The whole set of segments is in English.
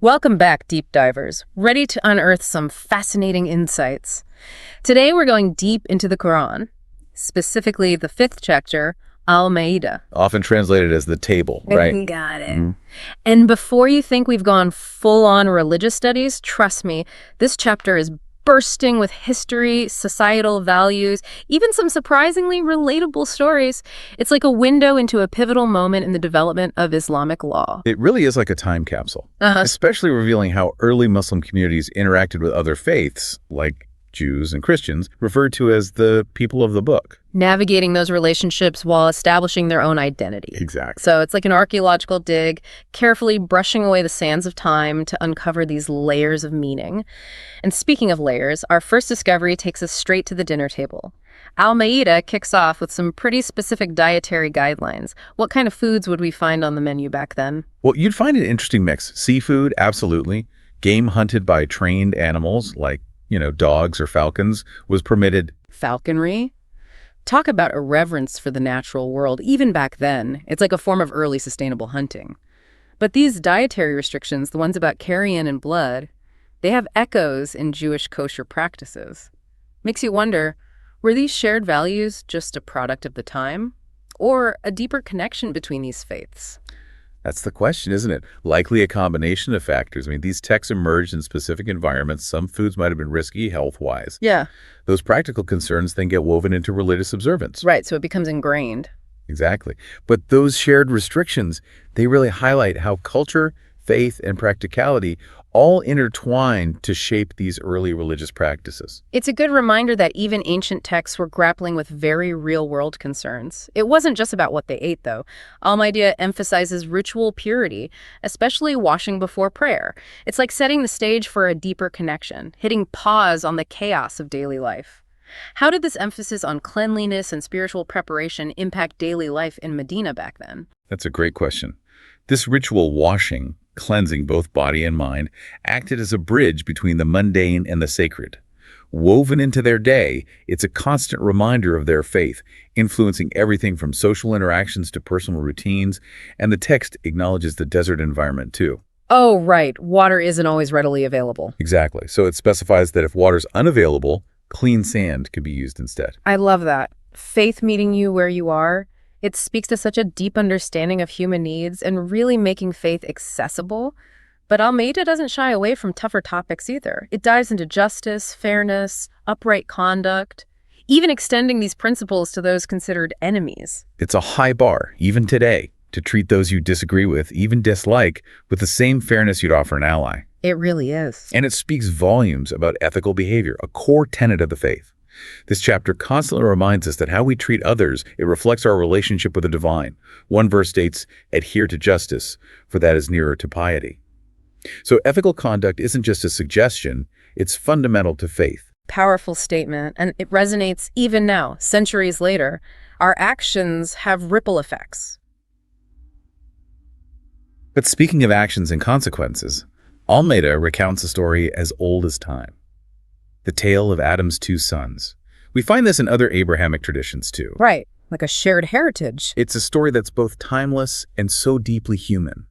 Welcome back, deep divers, ready to unearth some fascinating insights. Today we're going deep into the Quran, specifically the fifth chapter, Al-Maidah. Often translated as the table, right? Got it. And before you think we've gone full-on religious studies, trust me, this chapter is bursting with history, societal values, even some surprisingly relatable stories. It's like a window into a pivotal moment in the development of Islamic law. It really is like a time capsule, especially revealing how early Muslim communities interacted with other faiths, like Jews and Christians, referred to as the people of the book. Navigating those relationships while establishing their own identity. Exactly. So it's like an archaeological dig, carefully brushing away the sands of time to uncover these layers of meaning. And speaking of layers, our first discovery takes us straight to the dinner table. Al-Maidah kicks off with some pretty specific dietary guidelines. What kind of foods would we find on the menu back then? Well, you'd find an interesting mix. Seafood, absolutely. Game hunted by trained animals like dogs or falcons was permitted. Falconry? Talk about a reverence for the natural world. Even back then, it's like a form of early sustainable hunting. But these dietary restrictions, the ones about carrion and blood, they have echoes in Jewish kosher practices. Makes you wonder, were these shared values just a product of the time? Or a deeper connection between these faiths? That's the question, isn't it? Likely a combination of factors. I mean, these texts emerged in specific environments. Some foods might have been risky health-wise. Yeah. Those practical concerns then get woven into religious observance. Right, so it becomes ingrained. Exactly. But those shared restrictions, they really highlight how culture, faith, and practicality all intertwine to shape these early religious practices. It's a good reminder that even ancient texts were grappling with very real-world concerns. It wasn't just about what they ate, though. Al-Maidah emphasizes ritual purity, especially washing before prayer. It's like setting the stage for a deeper connection, hitting pause on the chaos of daily life. How did this emphasis on cleanliness and spiritual preparation impact daily life in Medina back then? That's a great question. This ritual washing, cleansing both body and mind, acted as a bridge between the mundane and the sacred. Woven into their day, it's a constant reminder of their faith, influencing everything from social interactions to personal routines, and the text acknowledges the desert environment too. Oh, right. Water isn't always readily available. Exactly. So it specifies that if water's unavailable, clean sand could be used instead. I love that. Faith meeting you where you are. It speaks to such a deep understanding of human needs and really making faith accessible. But Al-Maidah doesn't shy away from tougher topics either. It dives into justice, fairness, upright conduct, even extending these principles to those considered enemies. It's a high bar, even today, to treat those you disagree with, even dislike, with the same fairness you'd offer an ally. It really is. And it speaks volumes about ethical behavior, a core tenet of the faith. This chapter constantly reminds us that how we treat others, it reflects our relationship with the divine. One verse states, "Adhere to justice, for that is nearer to piety." So ethical conduct isn't just a suggestion, it's fundamental to faith. Powerful statement, and it resonates even now, centuries later. Our actions have ripple effects. But speaking of actions and consequences, Al-Maidah recounts a story as old as time. The tale of Adam's two sons. We find this in other Abrahamic traditions too. Right, like a shared heritage. It's a story that's both timeless and so deeply human.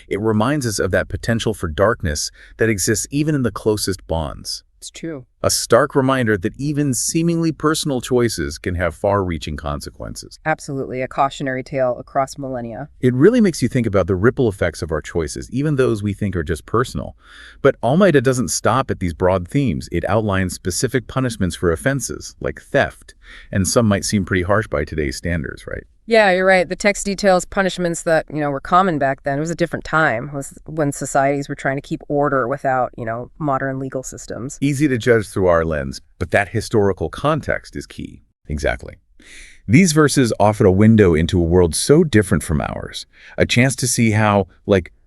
It reminds us of that potential for darkness that exists even in the closest bonds. It's true. A stark reminder that even seemingly personal choices can have far-reaching consequences. Absolutely, a cautionary tale across millennia. It really makes you think about the ripple effects of our choices, even those we think are just personal. But Al-Maidah doesn't stop at these broad themes. It outlines specific punishments for offenses, like theft, and some might seem pretty harsh by today's standards, right? Yeah, you're right. The text details punishments that, were common back then. It was a different time. It was when societies were trying to keep order without, modern legal systems. Easy to judge through our lens, but that historical context is key. Exactly. These verses offer a window into a world so different from ours, a chance to see how,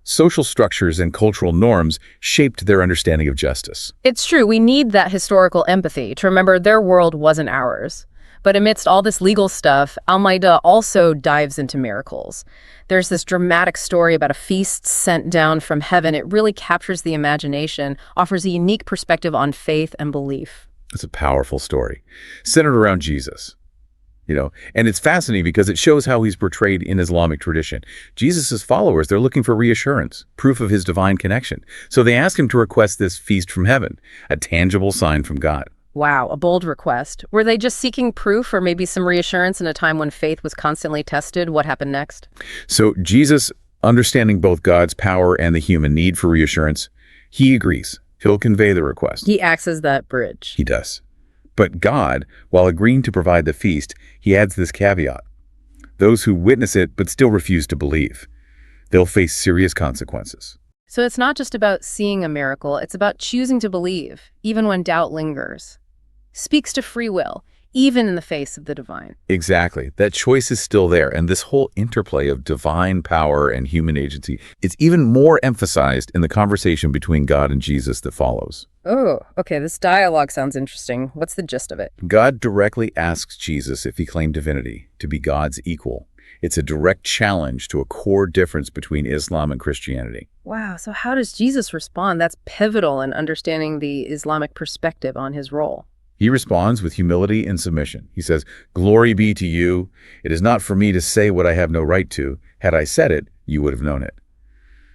social structures and cultural norms shaped their understanding of justice. It's true. We need that historical empathy to remember their world wasn't ours. But amidst all this legal stuff, Al-Maidah also dives into miracles. There's this dramatic story about a feast sent down from heaven. It really captures the imagination, offers a unique perspective on faith and belief. It's a powerful story, centered around Jesus. And it's fascinating because it shows how he's portrayed in Islamic tradition. Jesus' followers, they're looking for reassurance, proof of his divine connection. So they ask him to request this feast from heaven, a tangible sign from God. Wow, a bold request. Were they just seeking proof or maybe some reassurance in a time when faith was constantly tested? What happened next? So Jesus, understanding both God's power and the human need for reassurance, he agrees. He'll convey the request. He acts as that bridge. He does. But God, while agreeing to provide the feast, he adds this caveat. Those who witness it but still refuse to believe, they'll face serious consequences. So it's not just about seeing a miracle, it's about choosing to believe, even when doubt lingers. Speaks to free will, even in the face of the divine. Exactly. That choice is still there, and this whole interplay of divine power and human agency is even more emphasized in the conversation between God and Jesus that follows. Oh, okay, this dialogue sounds interesting. What's the gist of it? God directly asks Jesus if he claimed divinity, to be God's equal. It's a direct challenge to a core difference between Islam and Christianity. Wow, so how does Jesus respond? That's pivotal in understanding the Islamic perspective on his role. He responds with humility and submission. He says, "Glory be to you. It is not for me to say what I have no right to. Had I said it, you would have known it."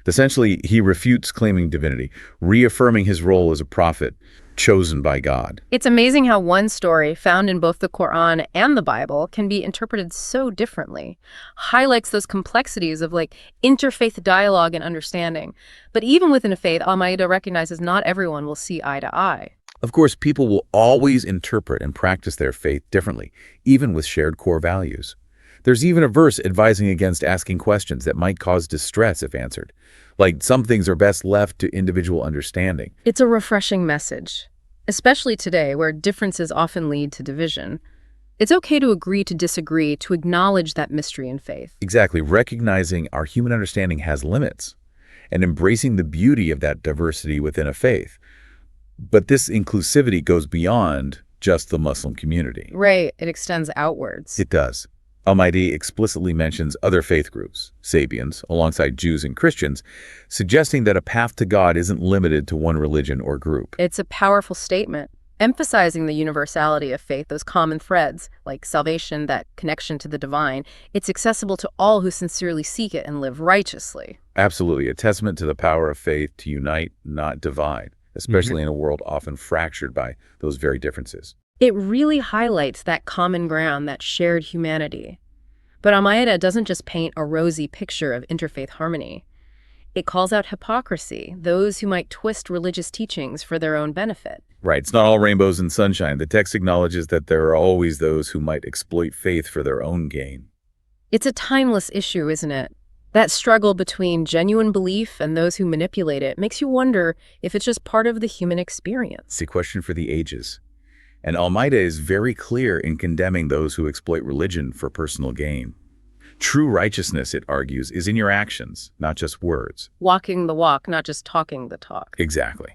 Essentially, he refutes claiming divinity, reaffirming his role as a prophet chosen by God. It's amazing how one story found in both the Quran and the Bible can be interpreted so differently. Highlights those complexities of interfaith dialogue and understanding. But even within a faith, Al-Maidah recognizes not everyone will see eye to eye. Of course, people will always interpret and practice their faith differently, even with shared core values. There's even a verse advising against asking questions that might cause distress if answered. Like, some things are best left to individual understanding. It's a refreshing message, especially today where differences often lead to division. It's okay to agree to disagree, to acknowledge that mystery in faith. Exactly, recognizing our human understanding has limits and embracing the beauty of that diversity within a faith. But this inclusivity goes beyond just the Muslim community. Right, it extends outwards. It does. Al-Maidah explicitly mentions other faith groups, Sabians, alongside Jews and Christians, suggesting that a path to God isn't limited to one religion or group. It's a powerful statement, emphasizing the universality of faith, those common threads, like salvation, that connection to the divine. It's accessible to all who sincerely seek it and live righteously. Absolutely, a testament to the power of faith to unite, not divide, especially in a world often fractured by those very differences. It really highlights that common ground, that shared humanity. But Al-Maidah doesn't just paint a rosy picture of interfaith harmony. It calls out hypocrisy, those who might twist religious teachings for their own benefit. Right, it's not all rainbows and sunshine. The text acknowledges that there are always those who might exploit faith for their own gain. It's a timeless issue, isn't it? That struggle between genuine belief and those who manipulate it makes you wonder if it's just part of the human experience. It's a question for the ages. And Al-Maidah is very clear in condemning those who exploit religion for personal gain. True righteousness, it argues, is in your actions, not just words. Walking the walk, not just talking the talk. Exactly.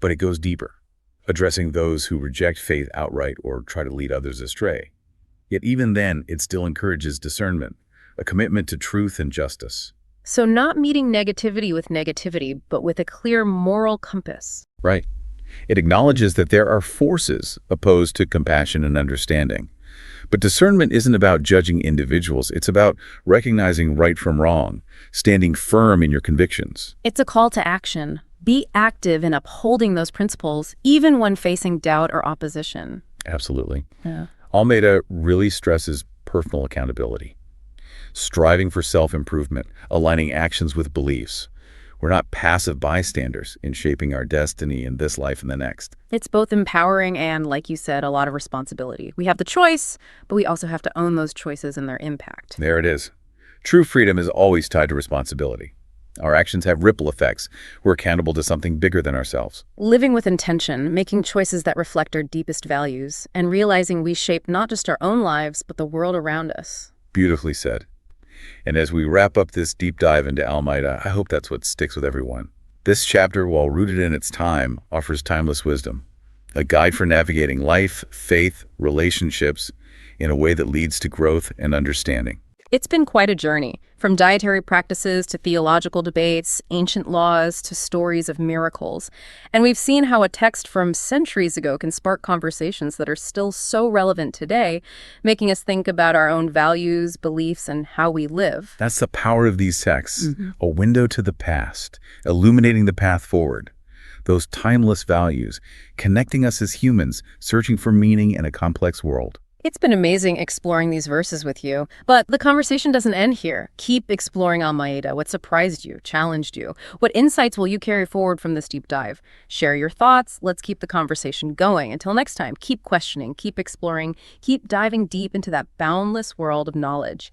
But it goes deeper, addressing those who reject faith outright or try to lead others astray. Yet even then, it still encourages discernment, a commitment to truth and justice. So not meeting negativity with negativity, but with a clear moral compass. Right. It acknowledges that there are forces opposed to compassion and understanding. But discernment isn't about judging individuals. It's about recognizing right from wrong, standing firm in your convictions. It's a call to action. Be active in upholding those principles, even when facing doubt or opposition. Absolutely. Yeah. Al-Maidah really stresses personal accountability, striving for self-improvement, aligning actions with beliefs. We're not passive bystanders in shaping our destiny in this life and the next. It's both empowering and, like you said, a lot of responsibility. We have the choice, but we also have to own those choices and their impact. There it is. True freedom is always tied to responsibility. Our actions have ripple effects. We're accountable to something bigger than ourselves. Living with intention, making choices that reflect our deepest values, and realizing we shape not just our own lives, but the world around us. Beautifully said. And as we wrap up this deep dive into Al-Maidah, I hope that's what sticks with everyone. This chapter, while rooted in its time, offers timeless wisdom, a guide for navigating life, faith, relationships in a way that leads to growth and understanding. It's been quite a journey, from dietary practices to theological debates, ancient laws to stories of miracles. And we've seen how a text from centuries ago can spark conversations that are still so relevant today, making us think about our own values, beliefs, and how we live. That's the power of these texts, Mhm. a window to the past, illuminating the path forward. Those timeless values, connecting us as humans, searching for meaning in a complex world. It's been amazing exploring these verses with you, but the conversation doesn't end here. Keep exploring Al-Maidah. What surprised you, challenged you? What insights will you carry forward from this deep dive? Share your thoughts. Let's keep the conversation going. Until next time, keep questioning, keep exploring, keep diving deep into that boundless world of knowledge.